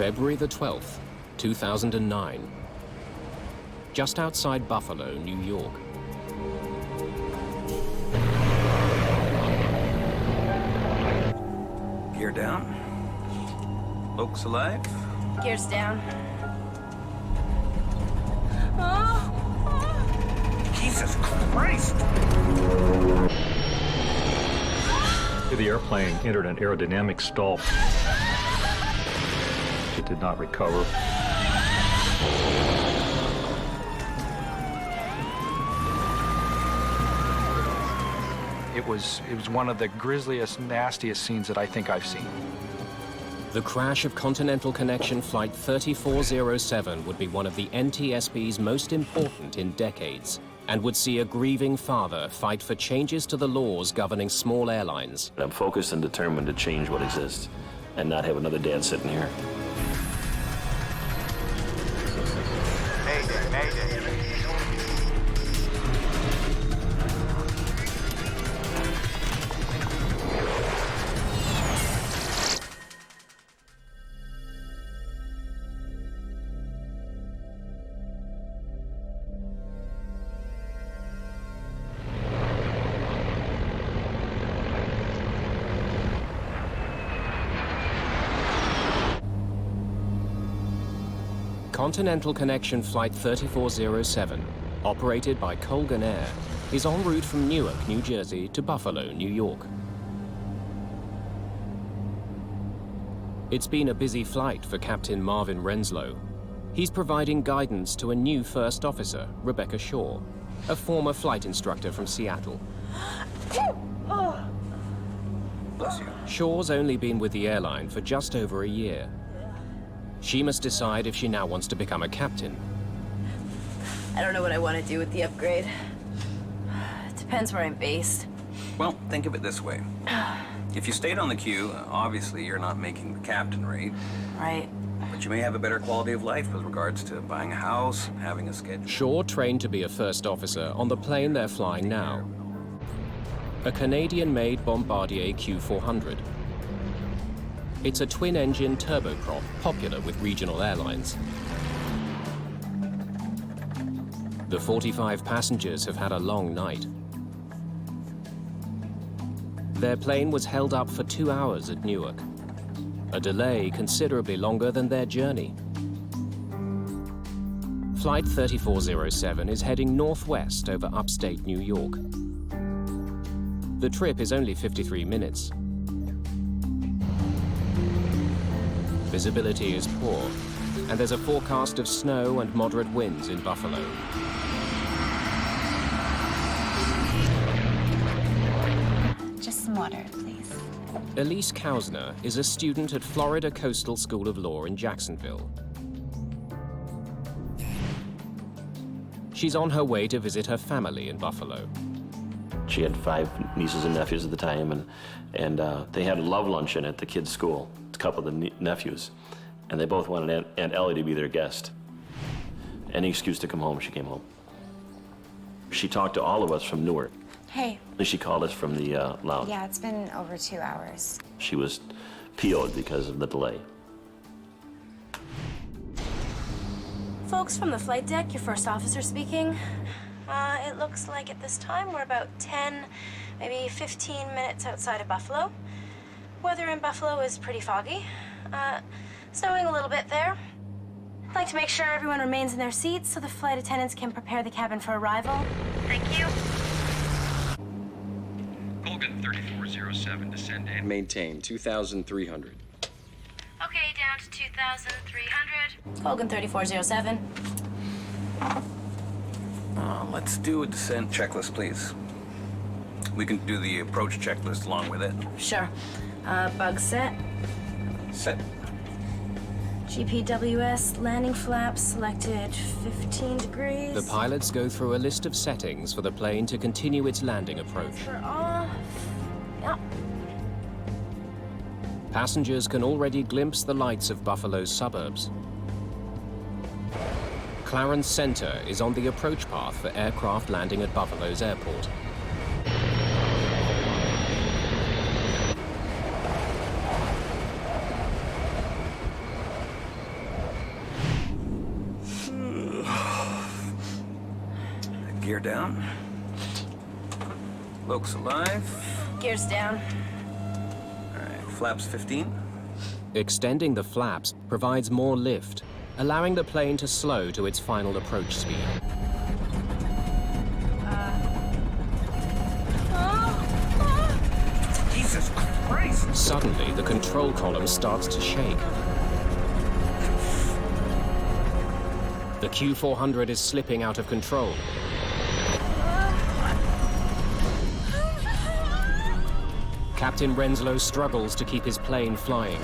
February the 12th, 2009. Just outside Buffalo, New York. Gear down. Folks alive. Gears down. Jesus Christ! The airplane entered an aerodynamic stall. It did not recover. It was one of the grisliest, nastiest scenes that I think I've seen. The crash of Continental Connection Flight 3407 would be one of the NTSB's most important in decades, and would see a grieving father fight for changes to the laws governing small airlines. I'm focused and determined to change what exists and not have another dad sitting here. Mayday, Mayday. Continental Connection Flight 3407, operated by Colgan Air, is en route from Newark, New Jersey to Buffalo, New York. It's been a busy flight for Captain Marvin Renslow. He's providing guidance to a new first officer, Rebecca Shaw, a former flight instructor from Seattle. Bless you. Shaw's only been with the airline for just over a year. She must decide if she now wants to become a captain. I don't know what I want to do with the upgrade. It depends where I'm based. Well, think of it this way. If you stayed on the queue, obviously you're not making the captain rate, Right. but you may have a better quality of life with regards to buying a house, having a schedule. Shaw trained to be a first officer on the plane they're flying now, a Canadian-made Bombardier Q400. It's a twin-engine turboprop, popular with regional airlines. The 45 passengers have had a long night. Their plane was held up for 2 hours at Newark, a delay considerably longer than their journey. Flight 3407 is heading northwest over upstate New York. The trip is only 53 minutes. Visibility is poor, and there's a forecast of snow and moderate winds in Buffalo. Just some water, please. Elise Kausner is a student at Florida Coastal School of Law in Jacksonville. She's on her way to visit her family in Buffalo. She had 5 nieces and nephews at the time, and they had a love luncheon at the kids' school, a couple of the nephews, and they both wanted Aunt Ellie to be their guest. Any excuse to come home, she came home. She talked to all of us from Newark. Hey. And she called us from the lounge. Yeah, it's been over 2 hours. She was PO'd because of the delay. Folks from the flight deck, your first officer speaking. It looks like at this time we're about 10, maybe 15 minutes outside of Buffalo. Weather in Buffalo is pretty foggy. Snowing a little bit there. I'd like to make sure everyone remains in their seats so the flight attendants can prepare the cabin for arrival. Thank you. Colgan 3407, descend and Maintain 2,300. Okay, down to 2,300. Colgan 3407. Let's do a descent checklist, please. We can do the approach checklist along with it. Sure. Bug set. Set. GPWS landing flaps selected 15 degrees. The pilots go through a list of settings for the plane to continue its landing approach. We're off. Yep. Passengers can already glimpse the lights of Buffalo's suburbs. Clarence Center is on the approach path for aircraft landing at Buffalo's airport. gear down. Lokes alive. Gears down. All right, flaps 15. Extending the flaps provides more lift, allowing the plane to slow to its final approach speed. Jesus Christ! Suddenly, the control column starts to shake. The Q400 is slipping out of control. Captain Renslow struggles to keep his plane flying.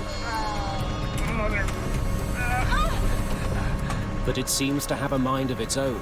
But it seems to have a mind of its own.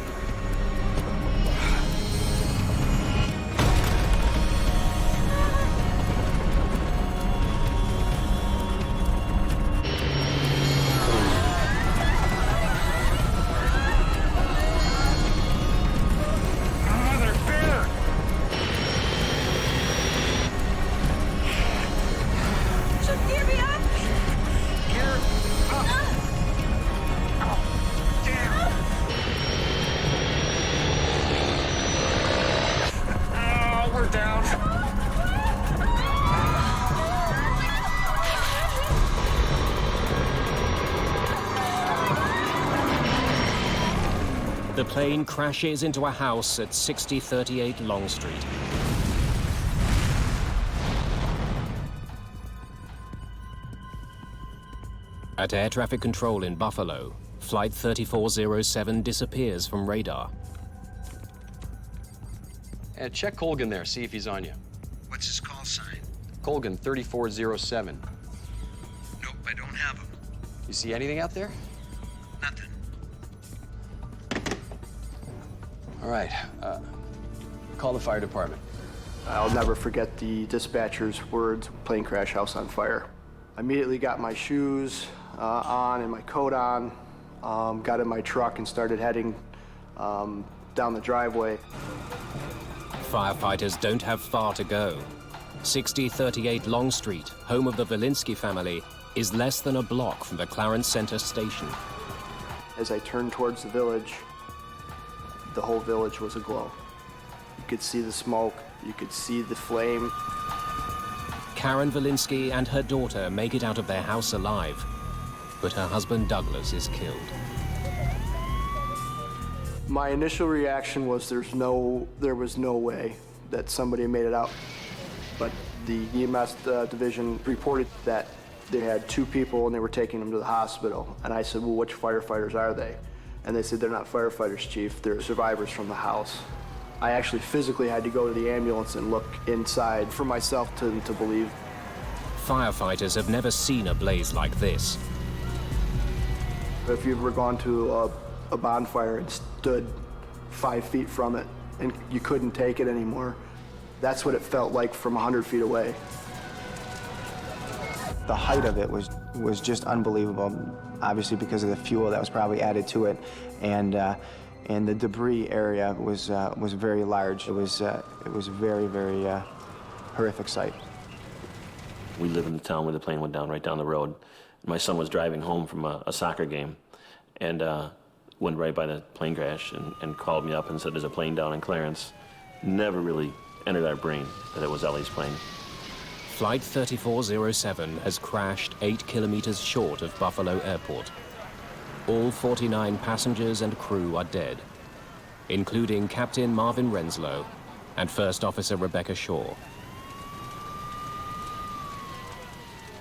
The plane crashes into a house at 6038 Long Street. At air traffic control in Buffalo, Flight 3407 disappears from radar. Check Colgan there, see if he's on you. What's his call sign? Colgan 3407. Nope, I don't have him. You see anything out there? Nothing. All right, call the fire department. I'll never forget the dispatcher's words, plane crash, house on fire. I immediately got my shoes on and my coat on, got in my truck and started heading down the driveway. Firefighters don't have far to go. 6038 Long Street, home of the Valinsky family, is less than a block from the Clarence Center station. As I turned towards the village, the whole village was aglow. You could see the smoke, you could see the flame. Karen Valinsky and her daughter make it out of their house alive, but her husband Douglas is killed. My initial reaction was there was no way that somebody made it out. But the EMS division reported that they had 2 people and they were taking them to the hospital. And I said, well, which firefighters are they? And they said, they're not firefighters, Chief, they're survivors from the house. I actually physically had to go to the ambulance and look inside for myself to believe. Firefighters have never seen a blaze like this. If you've ever gone to a bonfire and stood 5 feet from it and you couldn't take it anymore, that's what it felt like from 100 feet away. The height of it was just unbelievable, obviously because of the fuel that was probably added to it, and the debris area was very large. It was a very, very horrific sight. We live in the town where the plane went down, right down the road. My son was driving home from a soccer game and went right by the plane crash and called me up and said, there's a plane down in Clarence. Never really entered our brain that it was Ellie's plane. Flight 3407 has crashed 8 kilometers short of Buffalo Airport. All 49 passengers and crew are dead, including Captain Marvin Renslow and First Officer Rebecca Shaw.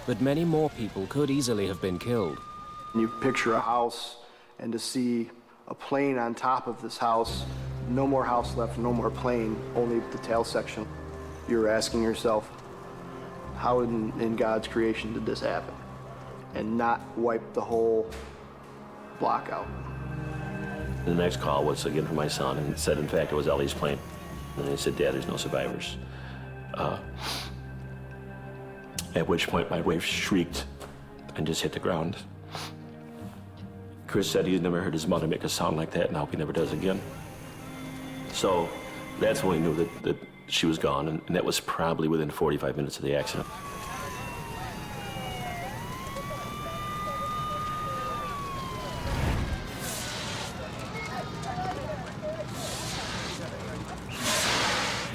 But many more people could easily have been killed. You picture a house, and to see a plane on top of this house, no more house left, no more plane, only the tail section. You're asking yourself, how in God's creation did this happen? And not wipe the whole block out. The next call was again from my son and said, in fact, it was Ellie's plane. And he said, Dad, there's no survivors. At which point my wife shrieked and just hit the ground. Chris said he'd never heard his mother make a sound like that, and I hope he never does again. So that's when we knew that she was gone, and that was probably within 45 minutes of the accident.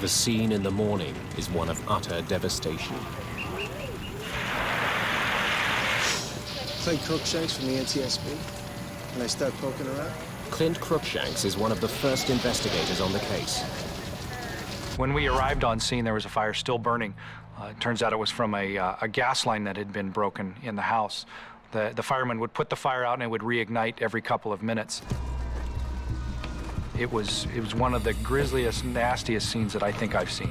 The scene in the morning is one of utter devastation. Clint Crookshanks from the NTSB, and I start poking around. Clint Crookshanks is one of the first investigators on the case. When we arrived on scene, there was a fire still burning. It turns out it was from a gas line that had been broken in the house. The firemen would put the fire out and it would reignite every couple of minutes. It was one of the grisliest, nastiest scenes that I think I've seen.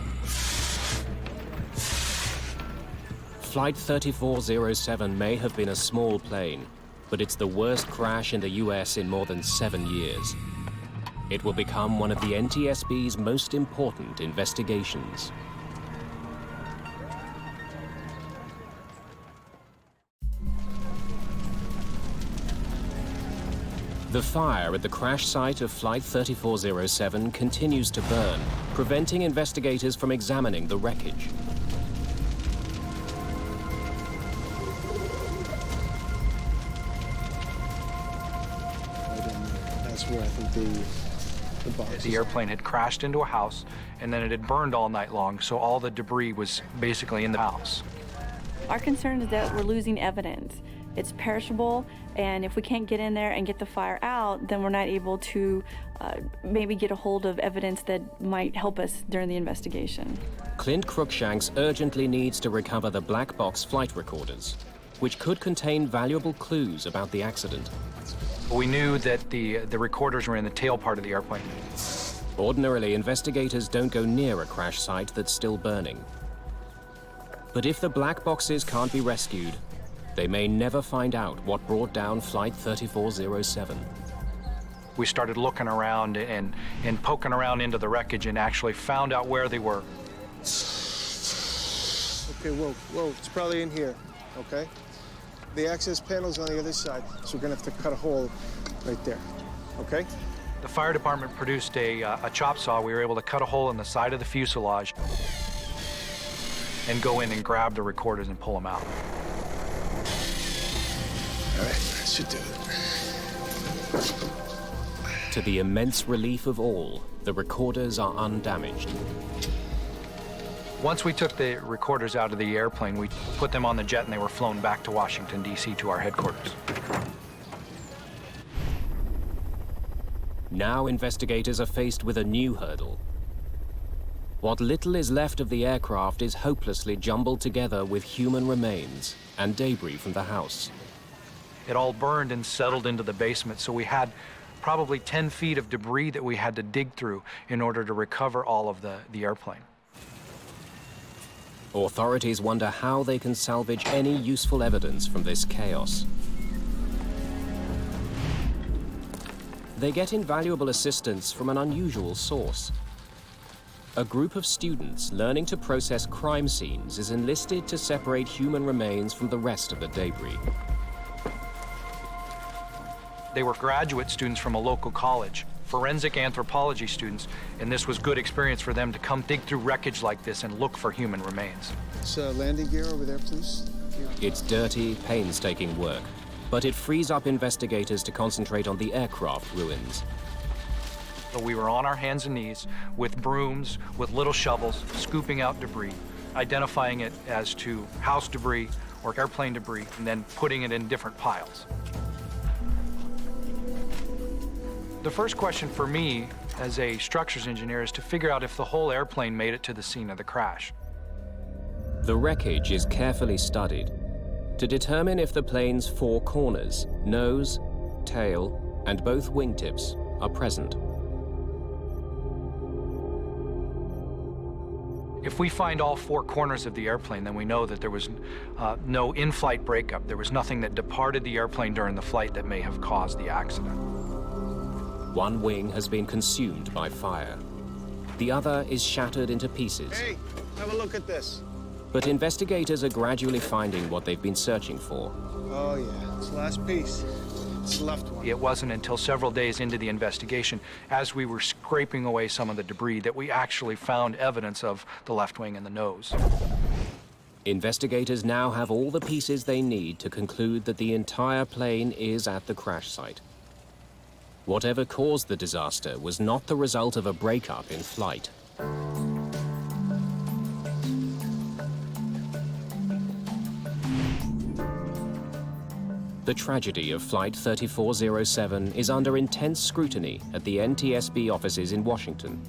Flight 3407 may have been a small plane, but it's the worst crash in the US in more than 7 years. It will become one of the NTSB's most important investigations. The fire at the crash site of Flight 3407 continues to burn, preventing investigators from examining the wreckage. That's where I think the box. The airplane had crashed into a house, and then it had burned all night long, so all the debris was basically in the house. Our concern is that we're losing evidence. It's perishable, and if we can't get in there and get the fire out, then we're not able to maybe get a hold of evidence that might help us during the investigation. Clint Crookshanks urgently needs to recover the black box flight recorders, which could contain valuable clues about the accident. We knew that the recorders were in the tail part of the airplane. Ordinarily, investigators don't go near a crash site that's still burning. But if the black boxes can't be rescued, they may never find out what brought down Flight 3407. We started looking around and poking around into the wreckage and actually found out where they were. Okay, whoa, it's probably in here, okay? The access panel's on the other side, so we're gonna have to cut a hole right there, okay? The fire department produced a chop saw. We were able to cut a hole in the side of the fuselage and go in and grab the recorders and pull them out. All right, that should do it. To the immense relief of all, the recorders are undamaged. Once we took the recorders out of the airplane, we put them on the jet and they were flown back to Washington, D.C. to our headquarters. Now investigators are faced with a new hurdle. What little is left of the aircraft is hopelessly jumbled together with human remains and debris from the house. It all burned and settled into the basement, so we had probably 10 feet of debris that we had to dig through in order to recover all of the airplane. Authorities wonder how they can salvage any useful evidence from this chaos. They get invaluable assistance from an unusual source. A group of students learning to process crime scenes is enlisted to separate human remains from the rest of the debris. They were graduate students from a local college, forensic anthropology students, and this was good experience for them to come dig through wreckage like this and look for human remains. It's landing gear over there, please. It's dirty, painstaking work, but it frees up investigators to concentrate on the aircraft ruins. So we were on our hands and knees with brooms, with little shovels, scooping out debris, identifying it as to house debris or airplane debris, and then putting it in different piles. The first question for me as a structures engineer is to figure out if the whole airplane made it to the scene of the crash. The wreckage is carefully studied to determine if the plane's four corners, nose, tail, and both wingtips are present. If we find all four corners of the airplane, then we know that there was no in-flight breakup. There was nothing that departed the airplane during the flight that may have caused the accident. One wing has been consumed by fire. The other is shattered into pieces. Hey, have a look at this. But investigators are gradually finding what they've been searching for. Oh yeah, it's the last piece. It's the left one. It wasn't until several days into the investigation, as we were scraping away some of the debris, that we actually found evidence of the left wing and the nose. Investigators now have all the pieces they need to conclude that the entire plane is at the crash site. Whatever caused the disaster was not the result of a breakup in flight. The tragedy of Flight 3407 is under intense scrutiny at the NTSB offices in Washington.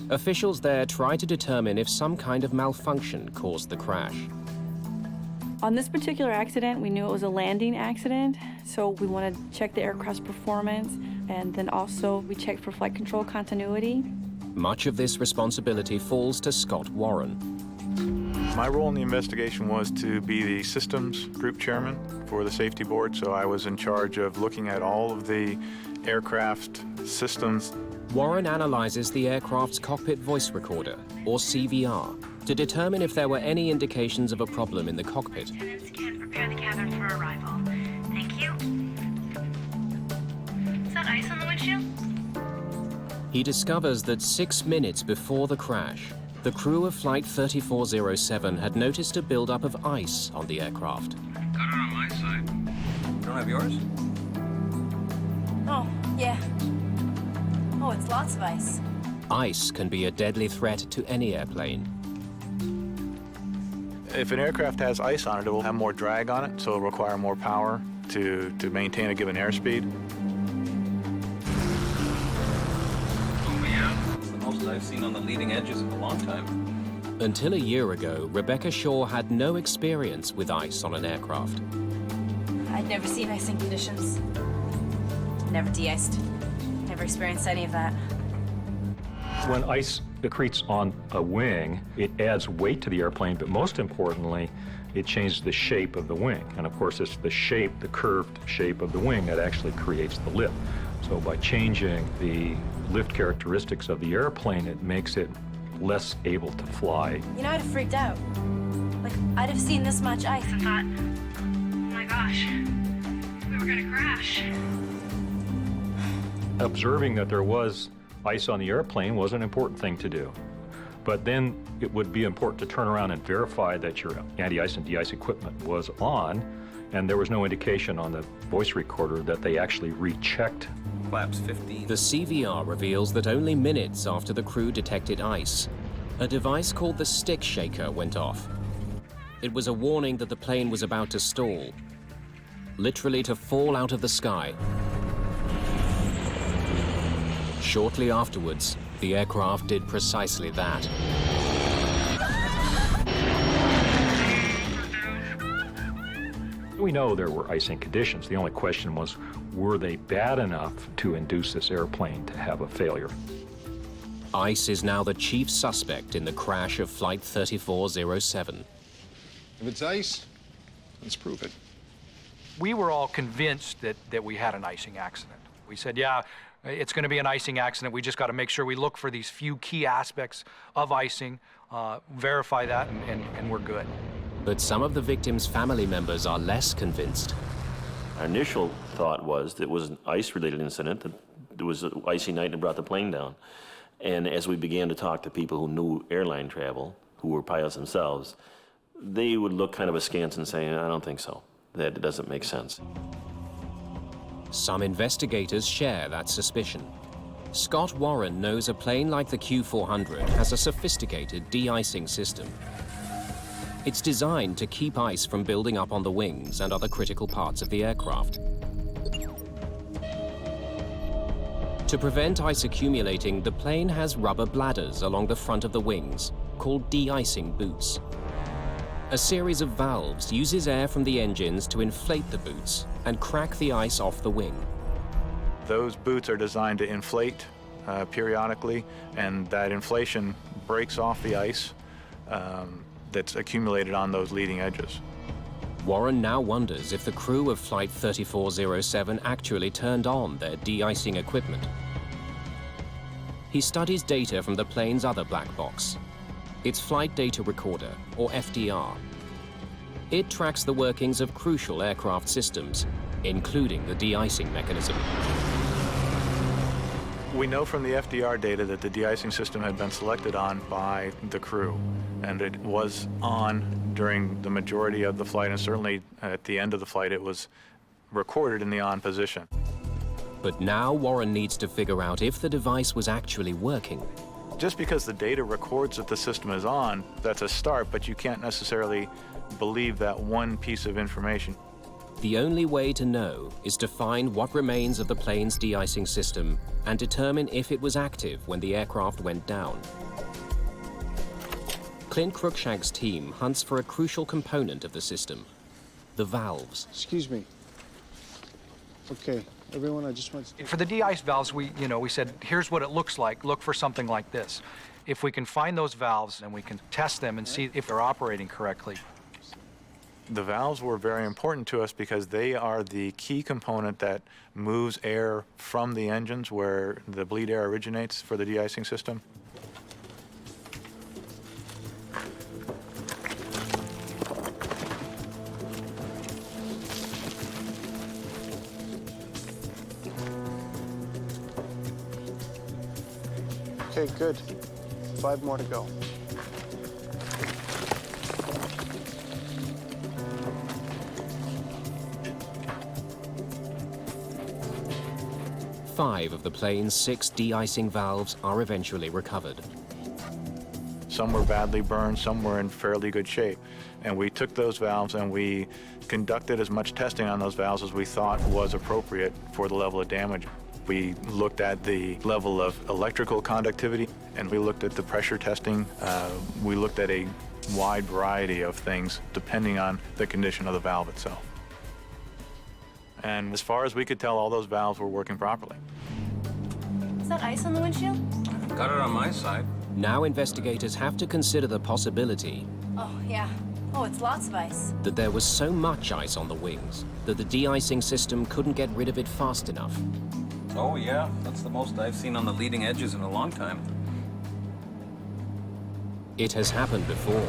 Officials there try to determine if some kind of malfunction caused the crash. On this particular accident, we knew it was a landing accident, so we wanted to check the aircraft's performance, and then also we checked for flight control continuity. Much of this responsibility falls to Scott Warren. My role in the investigation was to be the systems group chairman for the safety board, so I was in charge of looking at all of the aircraft systems. Warren analyzes the aircraft's cockpit voice recorder, or CVR, to determine if there were any indications of a problem in the cockpit. Attendants can prepare the cabin for arrival. Thank you. Is that ice on the windshield? He discovers that 6 minutes before the crash, the crew of Flight 3407 had noticed a buildup of ice on the aircraft. Got it on my side. You don't have yours? Oh, yeah. Oh, it's lots of ice. Ice can be a deadly threat to any airplane. If an aircraft has ice on it, it will have more drag on it, so it'll require more power to maintain a given airspeed. The most I've seen on the leading edges in a long time. Until a year ago, Rebecca Shaw had no experience with ice on an aircraft. I'd never seen icing conditions. Never de-iced. Never experienced any of that. When ice accretes on a wing, it adds weight to the airplane, but most importantly, it changes the shape of the wing. And of course, it's the shape, the curved shape of the wing that actually creates the lift. So by changing the lift characteristics of the airplane, it makes it less able to fly. You know, I'd have freaked out. Like, I'd have seen this much ice and thought, Oh my gosh, we were gonna crash. Observing that there was ice on the airplane was an important thing to do. But then it would be important to turn around and verify that your anti-ice and de-ice equipment was on, and there was no indication on the voice recorder that they actually rechecked. Flaps 15. The CVR reveals that only minutes after the crew detected ice, a device called the stick shaker went off. It was a warning that the plane was about to stall, literally to fall out of the sky. Shortly afterwards, the aircraft did precisely that. We know there were icing conditions. The only question was, were they bad enough to induce this airplane to have a failure? Ice is now the chief suspect in the crash of Flight 3407. If it's ice, let's prove it. We were all convinced that we had an icing accident. We said, yeah, it's going to be an icing accident. We just got to make sure we look for these few key aspects of icing, verify that, and we're good. But some of the victims' family members are less convinced. Our initial thought was that it was an ice-related incident, that there was an icy night and brought the plane down. And as we began to talk to people who knew airline travel, who were pilots themselves, they would look kind of askance and say, I don't think so. That doesn't make sense. Some investigators share that suspicion. Scott Warren knows a plane like the Q400 has a sophisticated de-icing system. It's designed to keep ice from building up on the wings and other critical parts of the aircraft. To prevent ice accumulating, the plane has rubber bladders along the front of the wings, called de-icing boots. A series of valves uses air from the engines to inflate the boots and crack the ice off the wing. Those boots are designed to inflate periodically, and that inflation breaks off the ice that's accumulated on those leading edges. Warren now wonders if the crew of Flight 3407 actually turned on their de-icing equipment. He studies data from the plane's other black box, its Flight Data Recorder, or FDR. It tracks the workings of crucial aircraft systems, including the de-icing mechanism. We know from the FDR data that the de-icing system had been selected on by the crew, and it was on during the majority of the flight, and certainly at the end of the flight it was recorded in the on position. But now Warren needs to figure out if the device was actually working. Just because the data records that the system is on, that's a start, but you can't necessarily believe that one piece of information. The only way to know is to find what remains of the plane's de-icing system and determine if it was active when the aircraft went down. Clint Cruikshank's team hunts for a crucial component of the system, the valves. Excuse me. Okay, everyone, I just want to... For the de-ice valves, we said, here's what it looks like. Look for something like this. If we can find those valves and we can test them and see if they're operating correctly. The valves were very important to us because they are the key component that moves air from the engines where the bleed air originates for the de-icing system. Okay, good. 5 more to go. Five of the plane's 6 de-icing valves are eventually recovered. Some were badly burned, some were in fairly good shape. And we took those valves and we conducted as much testing on those valves as we thought was appropriate for the level of damage. We looked at the level of electrical conductivity, and we looked at the pressure testing. We looked at a wide variety of things depending on the condition of the valve itself. And as far as we could tell, all those valves were working properly. Is that ice on the windshield? Got it on my side. Now investigators have to consider the possibility Oh, yeah. Oh, it's lots of ice. that there was so much ice on the wings that the de-icing system couldn't get rid of it fast enough. Oh, yeah. That's the most I've seen on the leading edges in a long time. It has happened before.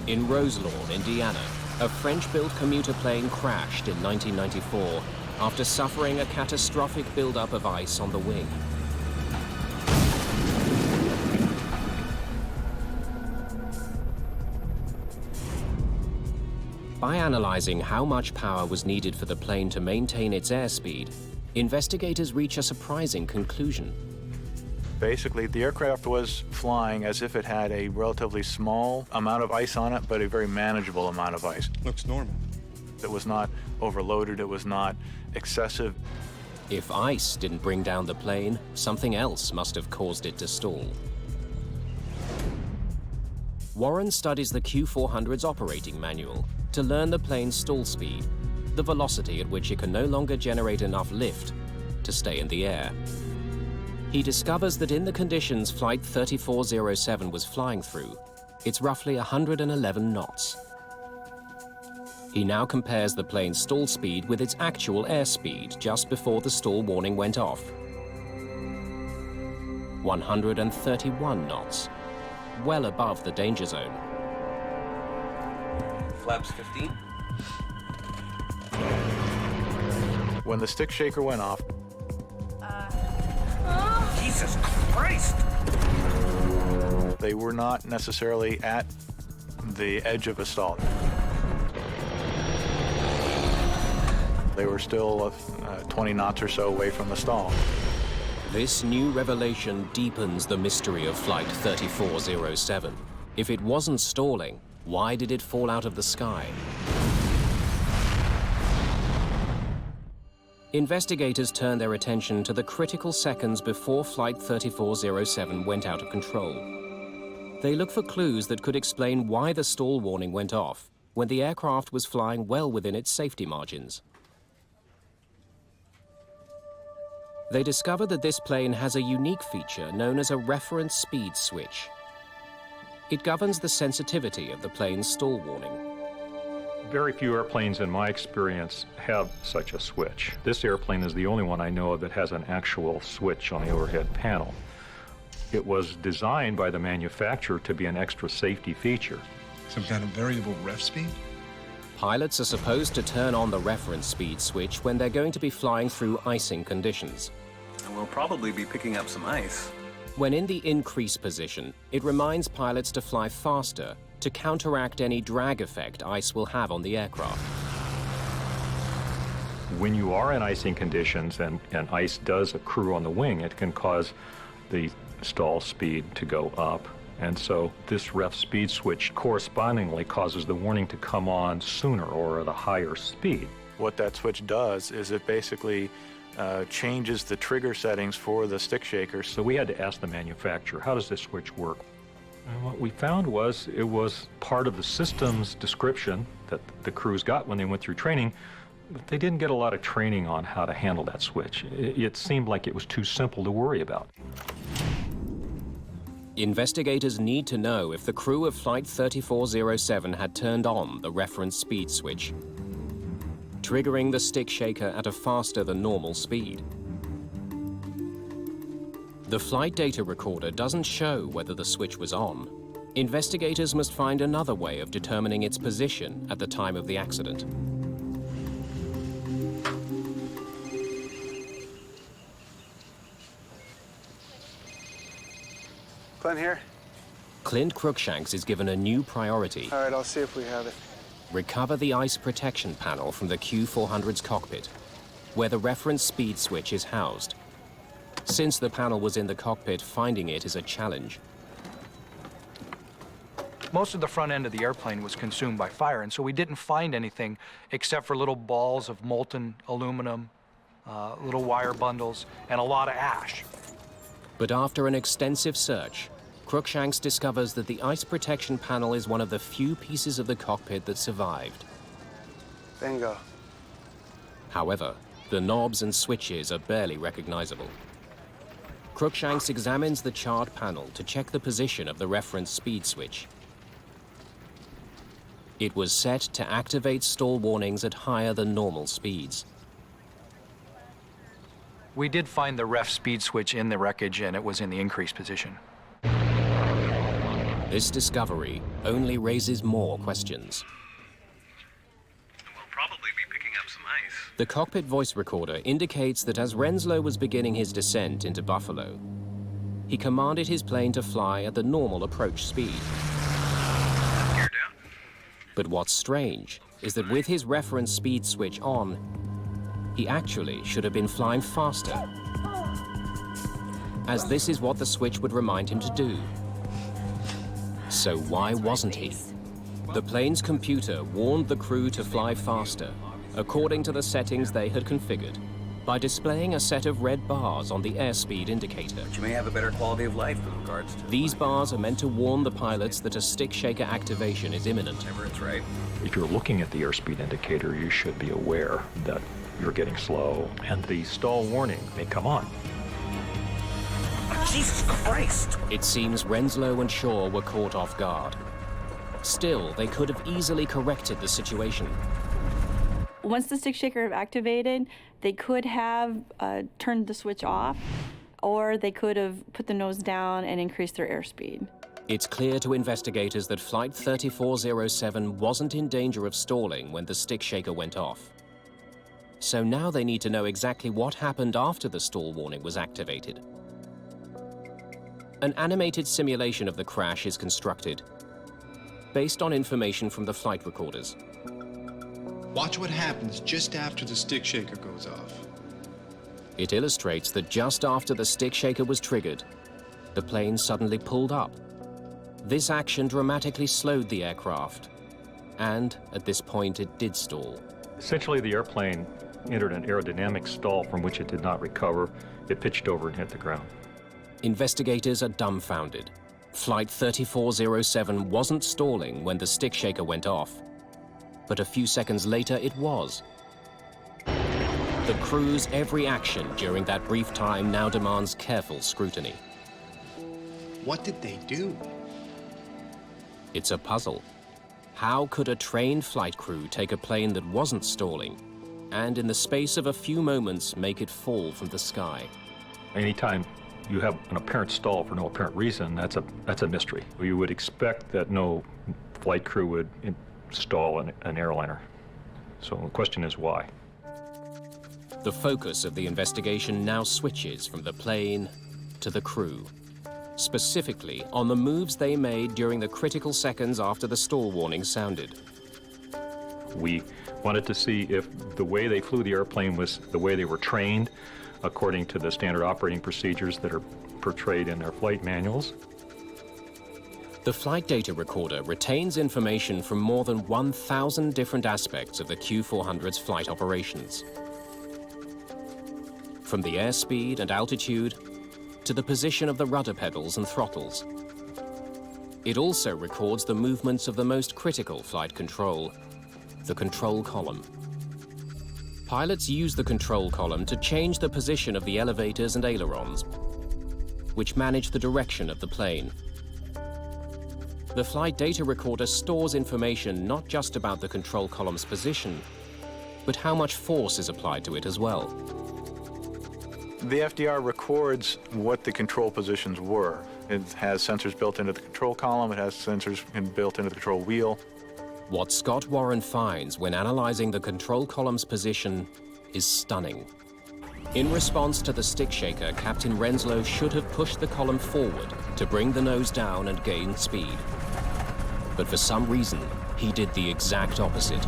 In Roselawn, Indiana, a French-built commuter plane crashed in 1994 after suffering a catastrophic buildup of ice on the wing. By analyzing how much power was needed for the plane to maintain its airspeed, investigators reach a surprising conclusion. Basically, the aircraft was flying as if it had a relatively small amount of ice on it, but a very manageable amount of ice. Looks normal. It was not overloaded, it was not excessive. If ice didn't bring down the plane, something else must have caused it to stall. Warren studies the Q400's operating manual to learn the plane's stall speed, the velocity at which it can no longer generate enough lift to stay in the air. He discovers that in the conditions Flight 3407 was flying through, it's roughly 111 knots. He now compares the plane's stall speed with its actual airspeed just before the stall warning went off. 131 knots, well above the danger zone. Flaps 15. When the stick shaker went off, Jesus Christ! they were not necessarily at the edge of a stall. They were still 20 knots or so away from the stall. This new revelation deepens the mystery of Flight 3407. If it wasn't stalling, why did it fall out of the sky? Investigators turned their attention to the critical seconds before Flight 3407 went out of control. They looked for clues that could explain why the stall warning went off when the aircraft was flying well within its safety margins. They discovered that this plane has a unique feature known as a reference speed switch. It governs the sensitivity of the plane's stall warning. Very few airplanes, in my experience, have such a switch. This airplane is the only one I know of that has an actual switch on the overhead panel. It was designed by the manufacturer to be an extra safety feature. Some kind of variable ref speed? Pilots are supposed to turn on the reference speed switch when they're going to be flying through icing conditions. And we'll probably be picking up some ice. When in the increase position, it reminds pilots to fly faster to counteract any drag effect ice will have on the aircraft. When you are in icing conditions and ice does accrue on the wing, it can cause the stall speed to go up And so this ref speed switch correspondingly causes the warning to come on sooner or at a higher speed. What that switch does is it basically changes the trigger settings for the stick shakers. So we had to ask the manufacturer, how does this switch work? And what we found was it was part of the system's description that the crews got when they went through training, but they didn't get a lot of training on how to handle that switch. It seemed like it was too simple to worry about. Investigators need to know if the crew of Flight 3407 had turned on the reference speed switch, triggering the stick shaker at a faster than normal speed. The flight data recorder doesn't show whether the switch was on. Investigators must find another way of determining its position at the time of the accident. Clint here. Clint Cruikshanks is given a new priority. All right, I'll see if we have it. Recover the ice protection panel from the Q400's cockpit, where the reference speed switch is housed. Since the panel was in the cockpit, finding it is a challenge. Most of the front end of the airplane was consumed by fire, and so we didn't find anything except for little balls of molten aluminum, little wire bundles, and a lot of ash. But after an extensive search, Cruikshanks discovers that the ice protection panel is one of the few pieces of the cockpit that survived. Bingo. However, the knobs and switches are barely recognizable. Cruikshanks examines the charred panel to check the position of the reference speed switch. It was set to activate stall warnings at higher than normal speeds. We did find the ref speed switch in the wreckage, and it was in the increased position. This discovery only raises more questions. We'll probably be picking up some ice. The cockpit voice recorder indicates that as Renslow was beginning his descent into Buffalo, he commanded his plane to fly at the normal approach speed. Gear down. But what's strange is that with his reference speed switch on, he actually should have been flying faster, as this is what the switch would remind him to do. So why wasn't he? The plane's computer warned the crew to fly faster, according to the settings they had configured, by displaying a set of red bars on the airspeed indicator. You may have a better quality of life with regards to... These bars are meant to warn the pilots that a stick shaker activation is imminent. Whenever it's right. If you're looking at the airspeed indicator, you should be aware that you're getting slow, and the stall warning may come on. Jesus Christ! It seems Renslow and Shaw were caught off guard. Still, they could have easily corrected the situation. Once the stick shaker activated, they could have turned the switch off, or they could have put the nose down and increased their airspeed. It's clear to investigators that Flight 3407 wasn't in danger of stalling when the stick shaker went off. So now they need to know exactly what happened after the stall warning was activated. An animated simulation of the crash is constructed, based on information from the flight recorders. Watch what happens just after the stick shaker goes off. It illustrates that just after the stick shaker was triggered, the plane suddenly pulled up. This action dramatically slowed the aircraft, and at this point it did stall. Essentially, the airplane entered an aerodynamic stall from which it did not recover. It pitched over and hit the ground. Investigators are dumbfounded. Flight 3407 wasn't stalling when the stick shaker went off, but a few seconds later it was. The crew's every action during that brief time now demands careful scrutiny. What did they do? It's a puzzle. How could a trained flight crew take a plane that wasn't stalling and in the space of a few moments make it fall from the sky? Anytime you have an apparent stall for no apparent reason, that's a mystery. You would expect that no flight crew would stall an airliner. So the question is why? The focus of the investigation now switches from the plane to the crew, specifically on the moves they made during the critical seconds after the stall warning sounded. We wanted to see if the way they flew the airplane was the way they were trained, according to the standard operating procedures that are portrayed in their flight manuals. The flight data recorder retains information from more than 1,000 different aspects of the Q400's flight operations. From the airspeed and altitude to the position of the rudder pedals and throttles. It also records the movements of the most critical flight control, the control column. Pilots use the control column to change the position of the elevators and ailerons, which manage the direction of the plane. The flight data recorder stores information not just about the control column's position, but how much force is applied to it as well. The FDR records what the control positions were. It has sensors built into the control column, it has sensors built into the control wheel. What Scott Warren finds when analyzing the control column's position is stunning. In response to the stick shaker, Captain Renslow should have pushed the column forward to bring the nose down and gain speed. But for some reason, he did the exact opposite.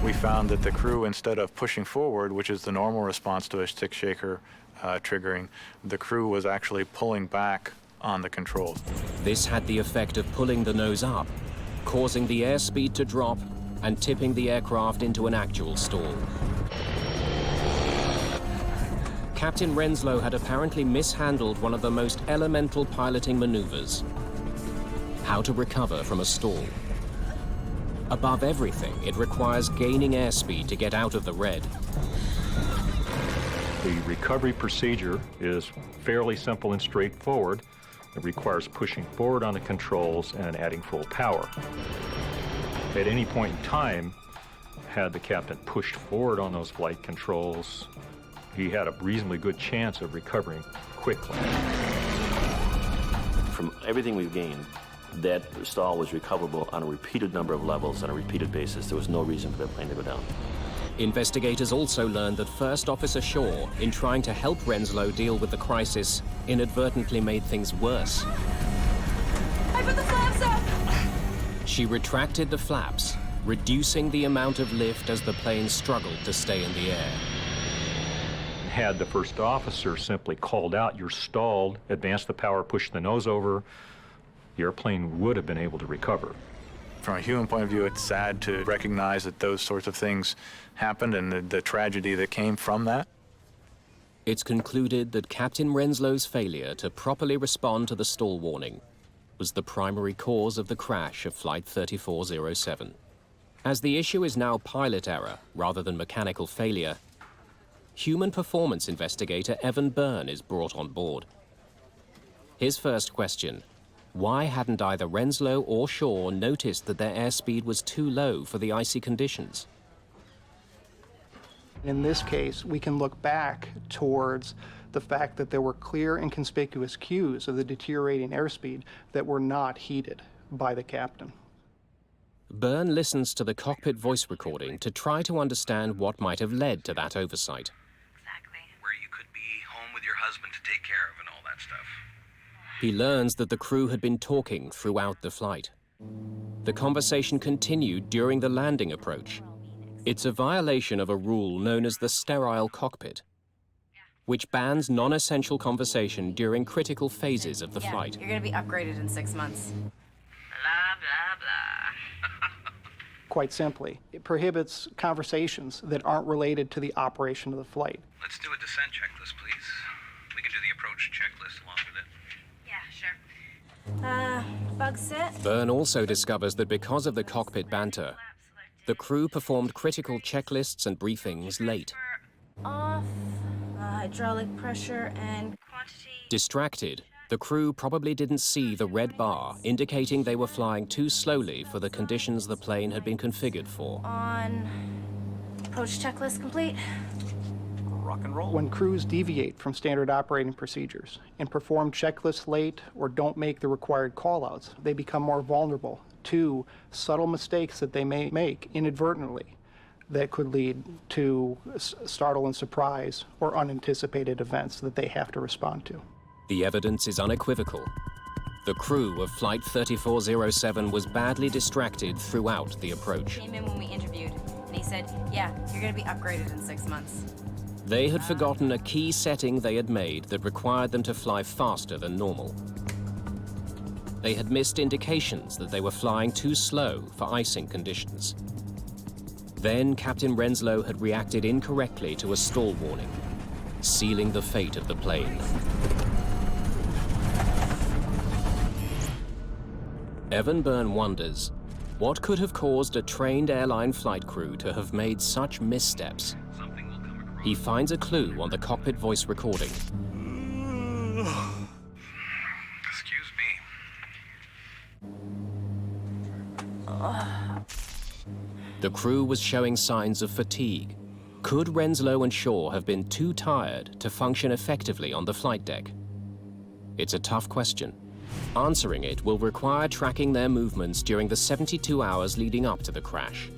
We found that the crew, instead of pushing forward, which is the normal response to a stick shaker triggering, the crew was actually pulling back on the controls. This had the effect of pulling the nose up, causing the airspeed to drop and tipping the aircraft into an actual stall. Captain Renslow had apparently mishandled one of the most elemental piloting maneuvers: how to recover from a stall. Above everything, it requires gaining airspeed to get out of the red. The recovery procedure is fairly simple and straightforward. It requires pushing forward on the controls and adding full power. At any point in time, had the captain pushed forward on those flight controls, he had a reasonably good chance of recovering quickly. From everything we've gained, that stall was recoverable on a repeated number of levels on a repeated basis. There was no reason for that plane to go down. Investigators also learned that First Officer Shaw, in trying to help Renslow deal with the crisis, inadvertently made things worse. I put the flaps up! She retracted the flaps, reducing the amount of lift as the plane struggled to stay in the air. Had the first officer simply called out, "You're stalled," advance the power, push the nose over, the airplane would have been able to recover. From a human point of view, it's sad to recognize that those sorts of things happened and the tragedy that came from that. It's concluded that Captain Renslow's failure to properly respond to the stall warning was the primary cause of the crash of Flight 3407. As the issue is now pilot error rather than mechanical failure, human performance investigator Evan Byrne is brought on board. His first question: why hadn't either Renslow or Shaw noticed that their airspeed was too low for the icy conditions? In this case, we can look back towards the fact that there were clear and conspicuous cues of the deteriorating airspeed that were not heeded by the captain. Byrne listens to the cockpit voice recording to try to understand what might have led to that oversight. Where you could be home with your husband to take care of and all that stuff. He learns that the crew had been talking throughout the flight. The conversation continued during the landing approach. It's a violation of a rule known as the sterile cockpit, which bans non-essential conversation during critical phases of the flight. You're gonna be upgraded in 6 months. Blah, blah, blah. Quite simply, it prohibits conversations that aren't related to the operation of the flight. Let's do a descent checklist, please. We can do the approach checklist along with it. Yeah, sure. Bug set. Byrne also discovers that because of the cockpit banter, the crew performed critical checklists and briefings late. Off. Hydraulic pressure and quantity. Distracted, the crew probably didn't see the red bar indicating they were flying too slowly for the conditions the plane had been configured for. On. Approach checklist complete. Rock and roll. When crews deviate from standard operating procedures and perform checklists late or don't make the required callouts, they become more vulnerable to subtle mistakes that they may make inadvertently that could lead to startle and surprise or unanticipated events that they have to respond to. The evidence is unequivocal. The crew of Flight 3407 was badly distracted throughout the approach. Came in when we interviewed, and he said, yeah, you're gonna be upgraded in 6 months. They had forgotten a key setting they had made that required them to fly faster than normal. They had missed indications that they were flying too slow for icing conditions. Then Captain Renslow had reacted incorrectly to a stall warning, sealing the fate of the plane. Evan Byrne wonders, what could have caused a trained airline flight crew to have made such missteps? He finds a clue on the cockpit voice recording. Excuse me. The crew was showing signs of fatigue. Could Renslow and Shaw have been too tired to function effectively on the flight deck? It's a tough question. Answering it will require tracking their movements during the 72 hours leading up to the crash.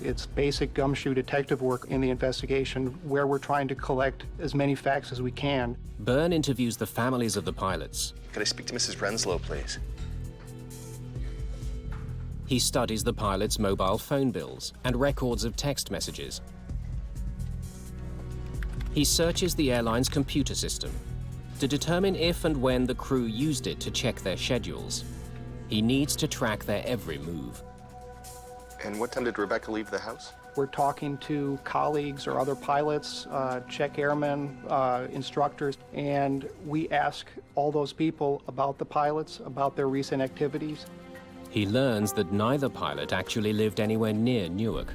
It's basic gumshoe detective work in the investigation where we're trying to collect as many facts as we can. Byrne interviews the families of the pilots. Could I speak to Mrs. Renslow, please? He studies the pilots' mobile phone bills and records of text messages. He searches the airline's computer system to determine if and when the crew used it to check their schedules. He needs to track their every move. And what time did Rebecca leave the house? We're talking to colleagues or other pilots, check airmen, instructors, and we ask all those people about the pilots, about their recent activities. He learns that neither pilot actually lived anywhere near Newark,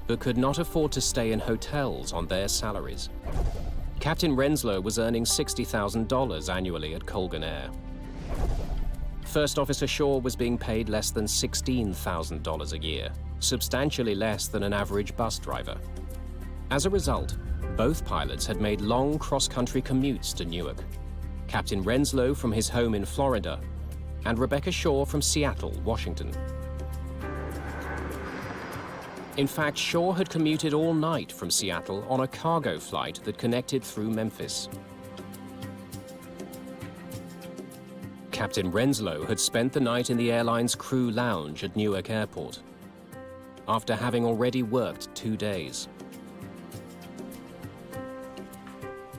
but could not afford to stay in hotels on their salaries. Captain Renslow was earning $60,000 annually at Colgan Air. First Officer Shaw was being paid less than $16,000 a year, substantially less than an average bus driver. As a result, both pilots had made long cross-country commutes to Newark. Captain Renslow from his home in Florida, and Rebecca Shaw from Seattle, Washington. In fact, Shaw had commuted all night from Seattle on a cargo flight that connected through Memphis. Captain Renslow had spent the night in the airline's crew lounge at Newark Airport, after having already worked 2 days.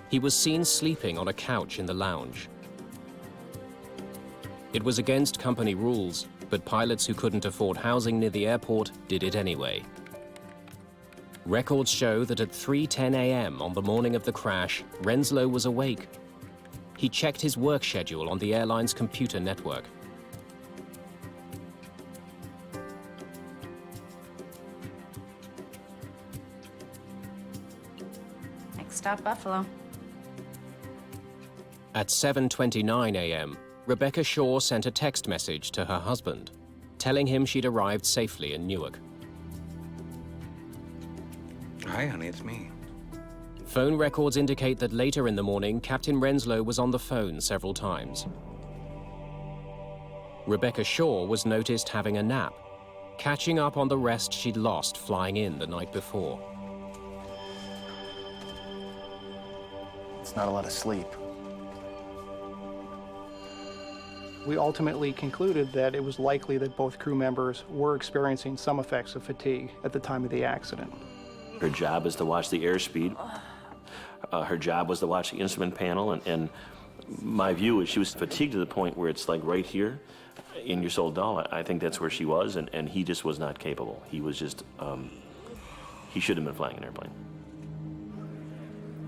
He was seen sleeping on a couch in the lounge. It was against company rules, but pilots who couldn't afford housing near the airport did it anyway. Records show that at 3:10 a.m. on the morning of the crash, Renslow was awake. He checked his work schedule on the airline's computer network. Next stop, Buffalo. At 7:29 a.m., Rebecca Shaw sent a text message to her husband, telling him she'd arrived safely in Newark. Hi, honey, it's me. Phone records indicate that later in the morning, Captain Renslow was on the phone several times. Rebecca Shaw was noticed having a nap, catching up on the rest she'd lost flying in the night before. It's not a lot of sleep. We ultimately concluded that it was likely that both crew members were experiencing some effects of fatigue at the time of the accident. Her job is to watch the airspeed. Her job was to watch the instrument panel, and my view is she was fatigued to the point where it's like right here in your soul dull. I think that's where she was, and he just was not capable. He was just, he should have been flying an airplane.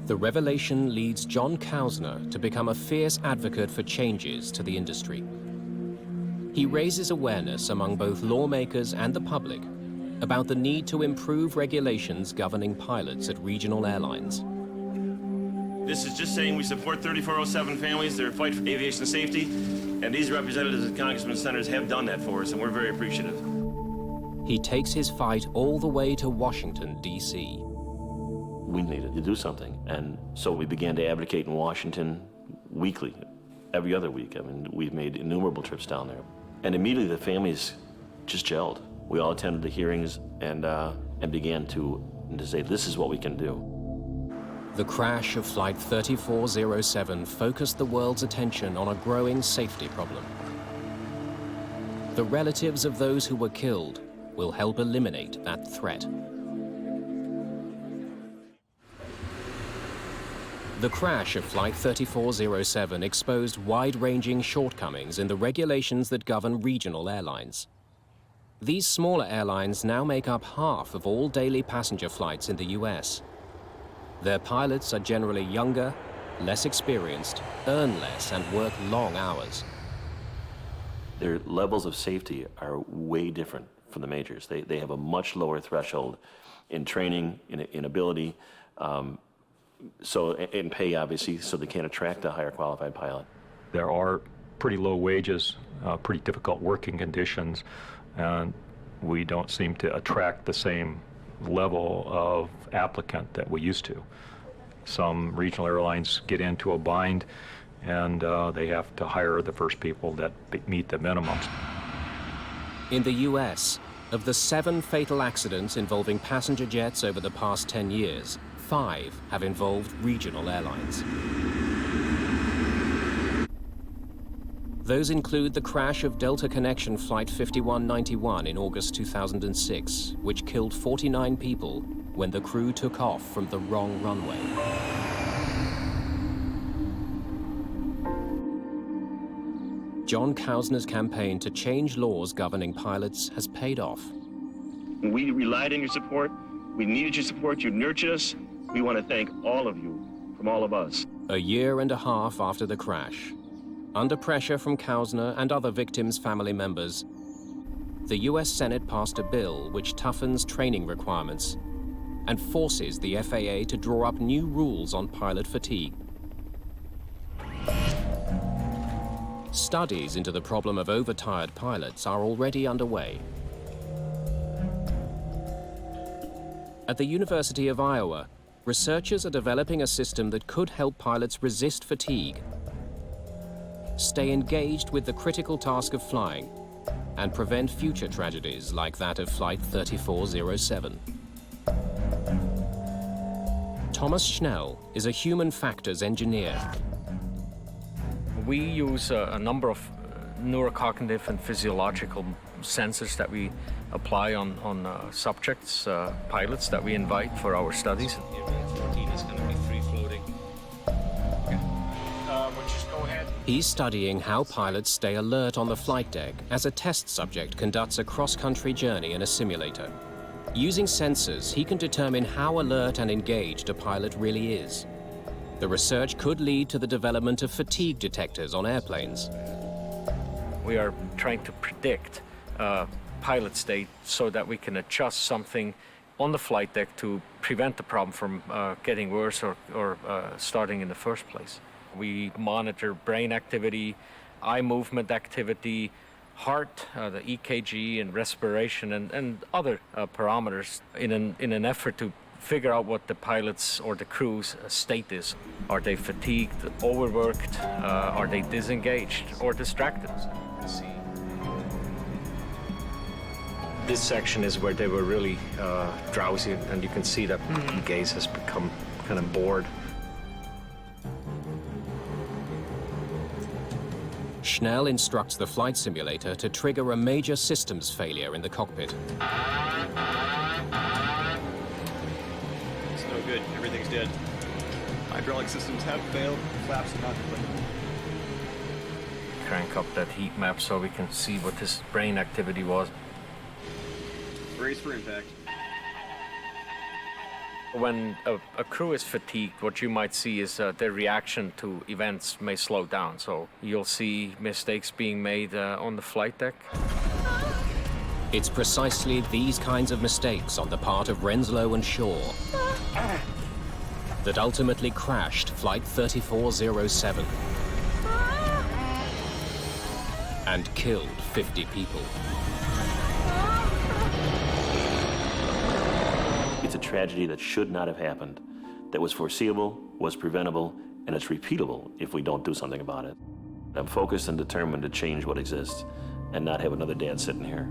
The revelation leads John Kausner to become a fierce advocate for changes to the industry. He raises awareness among both lawmakers and the public about the need to improve regulations governing pilots at regional airlines. This is just saying we support 3407 families, their fight for aviation safety, and these representatives and congressmen and senators have done that for us, and we're very appreciative. He takes his fight all the way to Washington, D.C. We needed to do something, and so we began to advocate in Washington weekly, every other week. I mean, we've made innumerable trips down there. And immediately the families just gelled. We all attended the hearings and began to say, this is what we can do. The crash of Flight 3407 focused the world's attention on a growing safety problem. The relatives of those who were killed will help eliminate that threat. The crash of Flight 3407 exposed wide-ranging shortcomings in the regulations that govern regional airlines. These smaller airlines now make up half of all daily passenger flights in the US. Their pilots are generally younger, less experienced, earn less, and work long hours. Their levels of safety are way different from the majors. They have a much lower threshold in training, in ability, so in pay, obviously, so they can't attract a higher qualified pilot. There are pretty low wages, pretty difficult working conditions, and we don't seem to attract the same level of applicant that we used to. Some regional airlines get into a bind, and they have to hire the first people that meet the minimums. In the US, of the 7 fatal accidents involving passenger jets over the past 10 years, 5 have involved regional airlines. Those include the crash of Delta Connection Flight 5191 in August 2006, which killed 49 people when the crew took off from the wrong runway. John Kausner's campaign to change laws governing pilots has paid off. We relied on your support. We needed your support. You nurtured us. We want to thank all of you from all of us. A year and a half after the crash, under pressure from Kausner and other victims' family members, the US Senate passed a bill which toughens training requirements and forces the FAA to draw up new rules on pilot fatigue. Studies into the problem of overtired pilots are already underway. At the University of Iowa, researchers are developing a system that could help pilots resist fatigue, stay engaged with the critical task of flying, and prevent future tragedies like that of Flight 3407. Thomas Schnell is a human factors engineer. We use a number of neurocognitive and physiological sensors that we apply on subjects, pilots that we invite for our studies. 14 is going to be free-floating. We'll just go ahead. He's studying how pilots stay alert on the flight deck as a test subject conducts a cross-country journey in a simulator. Using sensors, he can determine how alert and engaged a pilot really is. The research could lead to the development of fatigue detectors on airplanes. We are trying to predict pilot state so that we can adjust something on the flight deck to prevent the problem from getting worse or starting in the first place. We monitor brain activity, eye movement activity, heart, the EKG and respiration and other parameters in an effort to figure out what the pilot's or the crew's state is. Are they fatigued, overworked? Are they disengaged or distracted? This section is where they were really drowsy, and you can see that the gaze has become kind of bored. Schnell instructs the flight simulator to trigger a major systems failure in the cockpit. It's no good. Everything's dead. Hydraulic systems have failed. Flaps are not deployable. Crank up that heat map so we can see what this brain activity was. Brace for impact. When a crew is fatigued, what you might see is their reaction to events may slow down. So you'll see mistakes being made on the flight deck. It's precisely these kinds of mistakes on the part of Renslow and Shaw that ultimately crashed Flight 3407 and killed 50 people. It's a tragedy that should not have happened, that was foreseeable, was preventable, and it's repeatable if we don't do something about it. I'm focused and determined to change what exists and not have another dad sitting here.